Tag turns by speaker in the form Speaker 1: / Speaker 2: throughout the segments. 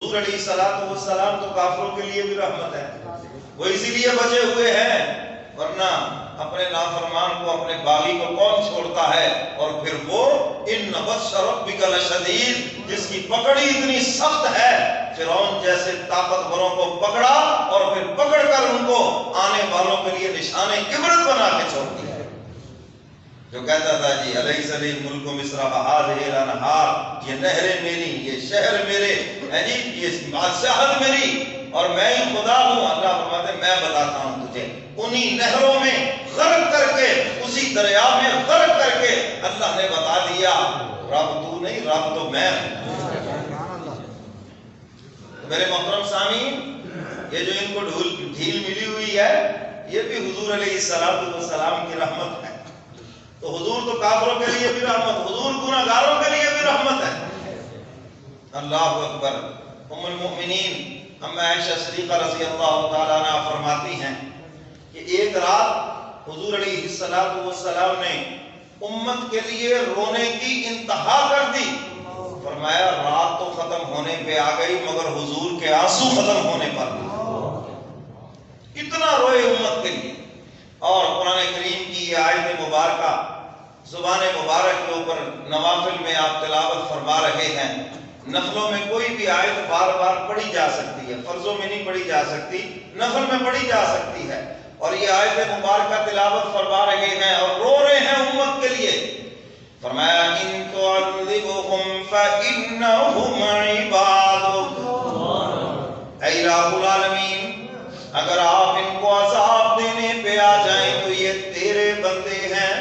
Speaker 1: حضور علیہ السلام تو کافروں کے لیے بھی رحمت ہے، وہ اسی لیے بچے ہوئے ہیں، ورنہ اپنے نافرمان کو، اپنے باغی کو کون چھوڑتا ہے؟ اور پھر وہ ان بطش ربک لشدید، جس کی پکڑی اتنی سخت ہے، فرعون جیسے طاقتوروں کو پکڑا اور پھر پکڑ کر ان کو آنے والوں کے لیے نشان عبرت بنا کے چھوڑ دیا۔ جو کہتا تھا جی الیس لی ملک مصر وہذہ الانہار، یہ نہریں میری، یہ شہر میرے ہیں جی، یہ بادشاہت میری اور میں ہی خدا ہوں۔ اللہ فرماتے ہیں میں بتاتا ہوں تجھے، انہی نہروں میں غرق کر کے، اسی دریا میں غرق کر کے اللہ نے بتا دیا رب تو نہیں، رب تو میں ہوں۔ میرے محترم سامعین، یہ جو ان کو ڈھیل ملی ہوئی ہے، یہ بھی حضور علیہ السلام کی رحمت ہے۔ تو حضور تو کافروں کے لیے بھی رحمت، حضور گناہگاروں کے لیے بھی رحمت ہے۔ اللہ اکبر۔ ام المؤمنین ام عائشہ صدیقہ رضی اللہ تعالیٰ عنہا فرماتی ہیں کہ ایک رات حضور علیہ السلام نے امت کے لیے رونے کی انتہا کر دی۔ فرمایا رات تو ختم ہونے پہ آ گئی مگر حضور کے آنسو ختم ہونے پر نہیں۔ اتنا روئے امت کے لیے۔ اور قرآن کریم کی یہ آیت مبارکہ زبان مبارک کے اوپر نوافل میں آپ تلاوت فرما رہے ہیں۔ نفلوں میں کوئی بھی آیت بار بار پڑھی جا سکتی ہے، فرضوں میں نہیں پڑھی جا سکتی، نفل میں پڑھی جا سکتی ہے۔ اور یہ آیت مبارکہ تلاوت فرما رہے ہیں اور رو رہے ہیں امت کے لیے۔ فرمایا ان تعذبهم فإنهم عبادك، اے الہ العالمین اگر آپ ان کو عذاب دینے پہ آ جائیں تو یہ تیرے بندے ہیں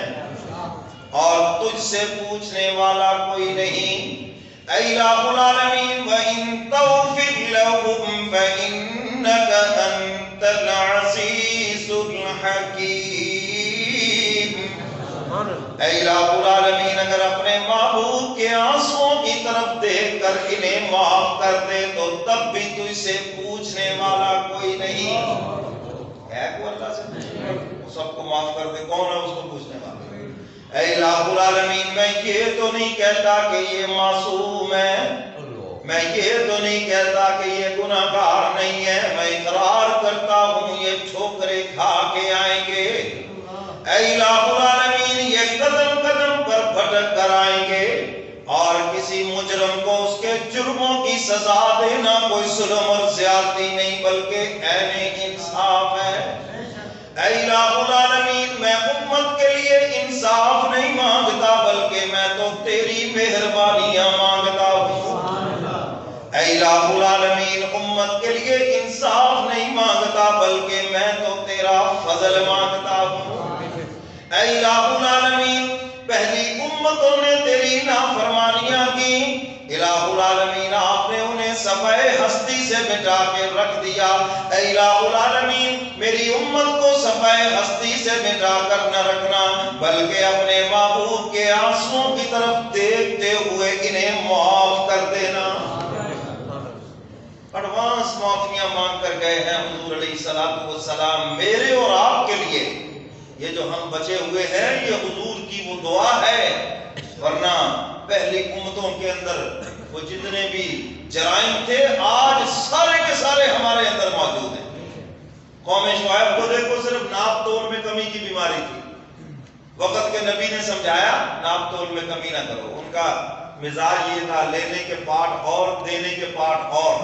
Speaker 1: اور تجھ سے پوچھنے والا کوئی نہیں۔ اے الہ العالمین وَإِن تَغْفِرْ لَهُمْ فَإِنَّكَ أَنْتَ الْعَزِيزُ الْحَكِيمُ۔ اے الہ العالمین اگر اپنے محبوب کے آنسوؤں کی طرف دیکھ کر انہیں معاف کر دے تو تب بھی تجھ سے پوچھنے والا کوئی نہیں ہے۔ کوئی اللہ سے پوچھنے والا؟ وہ سب کو معاف کر دے، کون ہے اس کو پوچھنے والا؟ اے الہ العالمین میں یہ تو نہیں کہتا کہ یہ معصوم ہے، میں یہ تو نہیں کہتا کہ یہ گناہگار نہیں ہے، میں اقرار کرتا ہوں یہ ٹھوکریں کھا کے آئیں گے۔ اے الہ العالمین یہ قدم قدم پر بھٹک کر آئیں گے اور کسی مجرم کو اس کے جرموں کی سزا دینا کوئی ظلم اور زیادتی نہیں بلکہ عین انصاف ہے۔ اے الہ العالمین میں امت کے لیے انصاف نہیں مانگتا بلکہ میں تو تیری مہربانیاں مانگتا ہوں۔ اے الہ العالمین امت کے لیے انصاف نہیں مانگتا بلکہ میں تو تیرا فضل مانگتا ہوں۔ اے الہ العالمین پہلی امتوں نے تیری نافرمانیاں کی، الہ العالمین آپ نے انہیں صفحہ ہستی سے مٹا کے رکھ دیا۔ اے الہ العالمین میری امت کو صفحہ ہستی سے مٹا کر نہ رکھنا بلکہ اپنے محبوب کے آنسوؤں کی طرف دیکھتے ہوئے انہیں معاف کر دینا۔ ایڈوانس معافیاں مانگ کر گئے ہیں حضور علیہ السلام میرے اور آپ کے لیے۔ یہ جو ہم بچے ہوئے ہیں یہ حضور کی وہ دعا ہے، ورنہ پہلی امتوں کے اندر وہ جتنے بھی جرائم تھے آج سارے کے سارے ہمارے اندر موجود ہیں۔ قوم شعیب کو دیکھو، صرف ناپ تول میں کمی کی بیماری تھی، وقت کے نبی نے سمجھایا ناپ تول میں کمی نہ کرو۔ ان کا مزاج یہ تھا لینے کے پارٹ اور دینے کے پارٹ اور،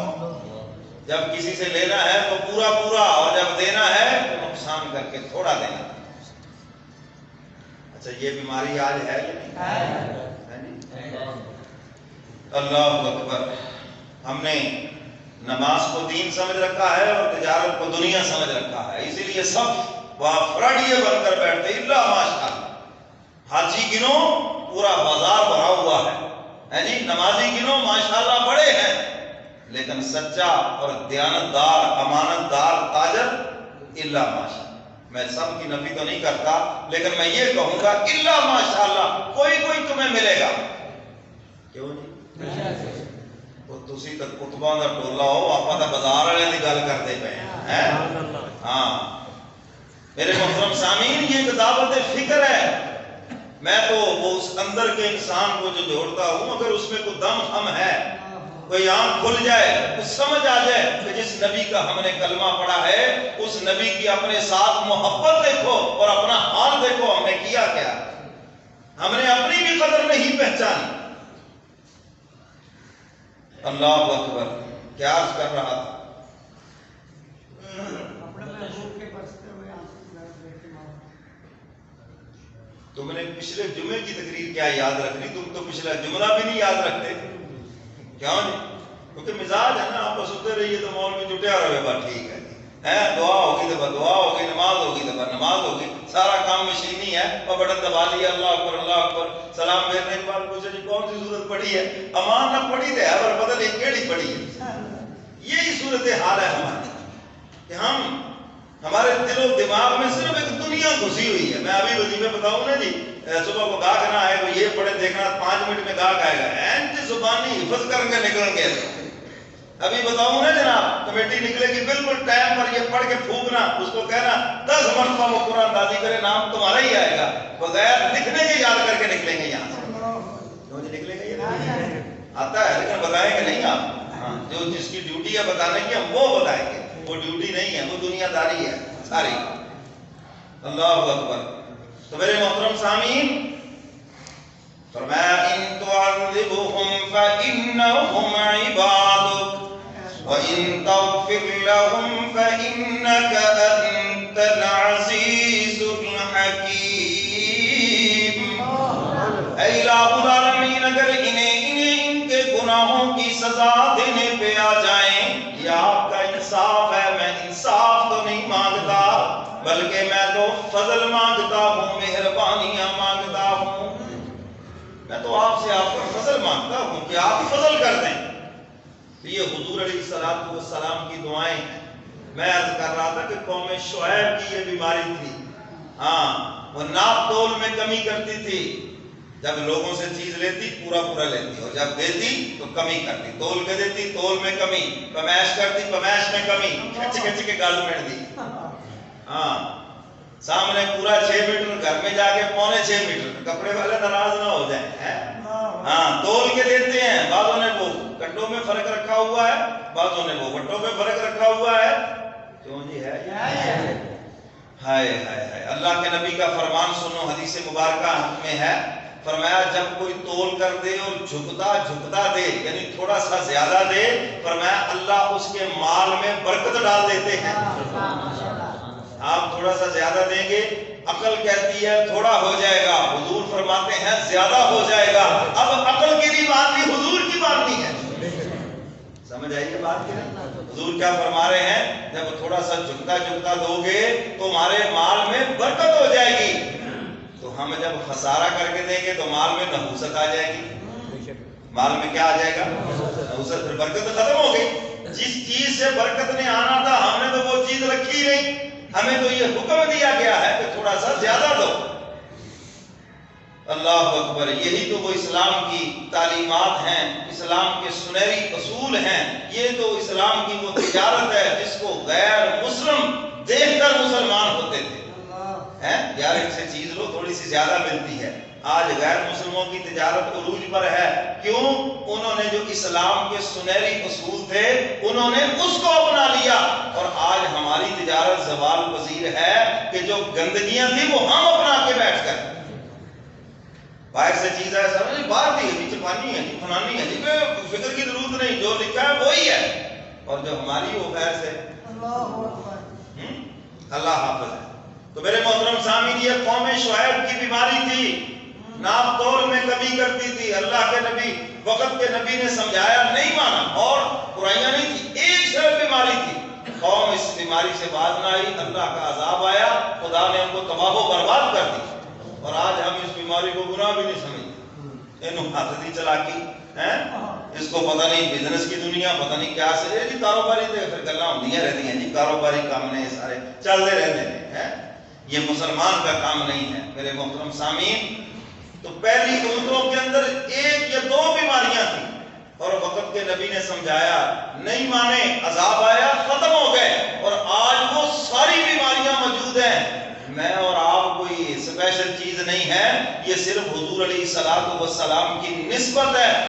Speaker 1: جب کسی سے لینا ہے تو پورا پورا اور جب دینا ہے تو نقصان کر کے تھوڑا دینا۔ اچھا یہ بیماری آج ہے یا نہیں؟ اللہ اکبر۔ ہم نے نماز کو دین سمجھ رکھا ہے اور تجارت کو دنیا سمجھ رکھا ہے، اسی لیے سب وہاں فراڈیے بن کر بیٹھتے اللہ ماشاءاللہ۔ حاجی گنو پورا بازار بھرا ہوا ہے جی، نمازی گنو ماشاءاللہ بڑے ہیں، لیکن سچا اور دیانتدار امانت دار تاجر اللہ ماشاءاللہ۔ میں سب کی نفی تو نہیں کرتا لیکن میں یہ کہوں گا اللہ ماشاءاللہ کوئی تمہیں ملے گا۔ کیوں نہیں؟ وہ تسی تک کتباں دا ٹولا ہو، آپ تا بازار والے دی گل کرتے پے ہیں۔ ہاں میرے محترم سامعین یہ ایک دعوت فکر ہے۔ میں تو وہ اس اندر کے انسان کو جو جوڑتا ہوں، اگر اس میں کوئی دم ہم ہے کوئی آنکھ کھل جائے، کچھ سمجھ آ جائے کہ جس نبی کا ہم نے کلمہ پڑھا ہے اس نبی کی اپنے ساتھ محبت دیکھو اور اپنا حال دیکھو، ہم نے کیا کیا، ہم نے اپنی بھی قدر نہیں پہچانی۔ اللہ اکبر، کیا عرض کر رہا تھا؟ تم نے پچھلے جمعے کی تقریر کیا یاد رکھنی، تم تو پچھلا جملہ بھی نہیں یاد رکھتے، کیوں جی؟ کیونکہ مزاج ہے نا، آپ سنتے رہیے تو مولوی جٹیا رہے، بات ٹھیک ہے جی، دعا ہوگی تو دعا ہوگی، نماز ہوگی تو نماز ہوگی، سارا کام مشینی ہے، اور بٹن دبا لیا، اللہ اکبر، سلام پھیرنے کے بعد پوچھے جی کون سی صورت پڑھی ہے، امان نہ پڑھی ہے پر پتہ نہیں کیڑی پڑھی ہے۔ یہی صورت حال ہے ہماری کہ ہمارے دل و دماغ میں صرف ایک دنیا گھسی ہوئی ہے۔ میں ابھی وظیفے بتاؤں نا جی، صبح کو گاہک نہ آئے تو یہ پڑھے دیکھنا 5 منٹ میں گاہک آئے گا، اینٹ زبانی حفظ کر کے نکل گئے۔ ابھی بتاؤں نا جناب، کمیٹی نکلے گی بالکل ٹائم پر، یہ پڑھ کے پھونکنا، اس کو کہنا 10 مرتبہ وہ قرآن دازی کرے، نام تمہارا ہی آئے گا، بغیر لکھنے کے یاد کر کے نکلیں گے یہاں سے۔ کیوں جی نکلیں گے؟ یہ آتا ہے لیکن بتائیں گے نہیں آپ، جو جس کی ڈیوٹی ہے بتانے کی ہم وہ بتائیں گے، وہ ڈیوٹی نہیں ہے، وہ دنیا داری ہے ساری۔ اللہ اکبر۔ تو میرے محترم سامعین، فرمایا ان تعذبهم فإنهم عبادك وإن تغفر لهم فإنك أنت العزيز الحكيم۔ اے الہ العالمین، اگر انہیں ان کے گناہوں کی سزا دینے پہ آ جائیں، یہ آپ کا انصاف ہے، میں انصاف تو نہیں مانگتا بلکہ میں تو فضل مانگتا ہوں، مہربانیاں مانگتا ہوں، میں تو آپ سے آپ کا فضل مانگتا ہوں کہ آپ فضل کر دیں۔ یہ حضور علیہ السلام کی دعائیں ہیں۔ میں عرض کر رہا تھا کہ قوم شعیب کی یہ بیماری تھی، وہ ناپ تول میں کمی کرتی تھی، جب لوگوں سے چیز لیتی پورا لیتی، اور جب دیتی تو کمی کرتی، تول کے دیتی تول میں کمی، پمائش کرتی پمائش میں کمی، کھچ کے گالو میں دی، سامنے پورا 6 میٹر، گھر میں جا کے 6.25 میٹر، کپڑے والے ناراض نہ ہو جائیں، تول کے دیتے ہیں، بعضوں نے وہ کنڈوں میں فرق رکھا ہوا ہے، بعضوں نے وہ وٹوں میں فرق رکھا ہوا ہے، کیوں جی ہے؟ ہائے ہائے ہائے، اللہ کے نبی کا فرمان سنو، حدیث مبارکہ میں ہے، فرمایا جب کوئی تول کر دے اور جھکتا دے، یعنی تھوڑا سا زیادہ دے، فرمایا اللہ اس کے مال میں برکت ڈال دیتے ہیں۔ آپ تھوڑا سا زیادہ دیں گے، عقل کہتی ہے تھوڑا ہو جائے گا، حضور فرماتے ہیں زیادہ ہو جائے گا، اب عقل کی نہیں ماننی، حضور کی ماننی ہے۔ سمجھ آئیے بات کی نہیں؟ حضور کیا فرما رہے ہیں؟ جب تھوڑا سا جھکتا دو گے تو ہمارے مال میں برکت ہو جائے گی، تو ہم جب خسارہ کر کے دیں گے تو مال میں نحوست آ جائے گی، مال میں کیا آ جائے گا؟ نحوست، پھر برکت ختم ہو گئی۔ جس چیز سے برکت نے آنا تھا ہم نے تو وہ چیز رکھی نہیں، ہمیں تو یہ حکم دیا گیا ہے کہ تھوڑا سا زیادہ دو۔ اللہ اکبر، یہی تو وہ اسلام کی تعلیمات ہیں، اسلام کے سنہری اصول ہیں، یہ تو اسلام کی وہ تجارت ہے جس کو غیر مسلم دیکھ کر مسلمان ہوتے تھے، یار ان سے چیز لو تھوڑی سی زیادہ ملتی ہے۔ آج غیر مسلموں کی تجارت عروج پر ہے، کیوں؟ انہوں نے جو اسلام کے سنہری اصول تھے انہوں نے اس کو اپنا لیا، اور آج ہماری تجارت زوال پذیر ہے کہ جو گندگیاں تھیں وہ ہم اپنا کے بیٹھ کر، باہر سے چیز ہے سمجھ، باہر دی ہے جی، چپانی ہے جی، فلانی ہے جی، فکر کی ضرورت نہیں، جو لکھا ہے وہی ہے، اور جو ہماری وہ غیر سے، اللہ حافظ ہے۔ تو میرے محترم سامعین، یہ قوم شعیب کی بیماری تھی، ناپ تول میں کمی کرتی تھی، اللہ کے نبی وقت کے نبی نے سمجھایا نہیں مانا، اور برائیاں نہیں تھی، ایک صرف بیماری تھی، قوم اس بیماری سے باز نہ آئی، اللہ کا عذاب آیا، خدا نے ان کو تباہ و برباد کر دی، اور آج ہم اس بیماری کو گناہ بھی نہیں سمجھتے، حسدی چلاکی ہیں، اس کو پتہ نہیں بزنس کی دنیا، پتہ نہیں کیا سے جی، کاروباری تے پھر گلاں ہوندیاں رہتی ہیں جی، کاروباری کام نے سارے چلتے رہتے ہیں، یہ مسلمان کا کام نہیں ہے۔ میرے محترم سامعین، تو پہلی امتوں کے اندر 1 یا 2 بیماریاں تھیں، اور وقت کے نبی نے سمجھایا، نہیں مانے، عذاب آیا، ختم ہو گئے، اور آج وہ ساری بیماریاں موجود ہیں۔ میں اور آپ کوئی اسپیشل چیز نہیں ہے، یہ صرف حضور علیہ السلام کی نسبت ہے۔